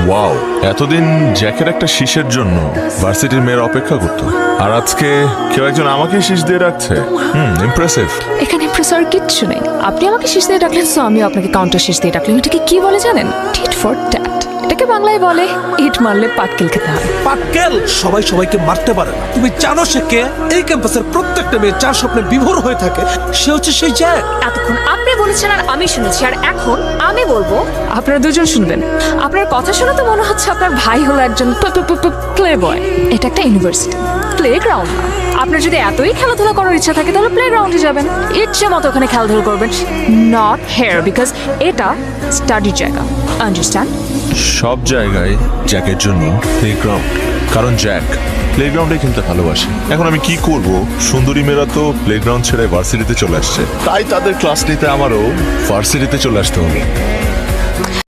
Wow, এতদিন জ্যাকের একটা শীষের জন্য ভার্সিটির মেয়ের অপেক্ষা করতো, আর আজকে কেউ একজন আমাকে শীষ দিয়ে রাখছে। ইমপ্রেসিভ। এখানে ইমপ্রেসার কিচ্ছু নেই। আপনি আমাকে শীষ দিয়ে ডাকলেন, সো আমিও আপনাকে কাউন্টার শীষ দিয়ে ডাকলাম। এটাকে কি বলে জানেন? Tit for tat. এটাকে বাংলায় বলে ইট মারলে পাটকেল খেতে হয়। পাটকেল সবাই সবাইকে মারতে পারে না। তুমি জানো সে কে? এই ক্যাম্পাসের প্রত্যেকটা মেয়ে যার স্বপ্নে বিভোর হয়ে থাকে সে হচ্ছে সেই জ্যাক। এতক্ষণ আপনি বলেছেন আর আমি শুনেছি, আর এখন আমি বলবো, আপনারা দুজন শুনবেন। আপনার কথা শুনে তো মনে হচ্ছে আপনার ভাই হলো একজন প্লে বয়। এটা একটা ইউনিভার্সিটি, প্লে গ্রাউন্ড না। আপনার যদি এতই খেলাধুলা করার ইচ্ছা থাকে তাহলে প্লে গ্রাউন্ডে যাবেন, ইচ্ছে মতো ওখানে খেলাধুলা করবেন, নট হেয়ার, বিকজ এটা স্টাডির জায়গা। আন্ডারস্ট্যান্ড? সব জায়গায় জ্যাকের জন্য প্লেগ্রাউন্ড, কারণ জ্যাক প্লেগ্রাউন্ডে খেলতে ভালোবাসে। এখন আমি কি করব? সুন্দরী মেয়েরা তো প্লেগ্রাউন্ড ছেড়ে ভার্সিটিতে চলে আসছে, তাই তাদের ক্লাস নিতে আমারও ভার্সিটিতে চলে আসতে হবে।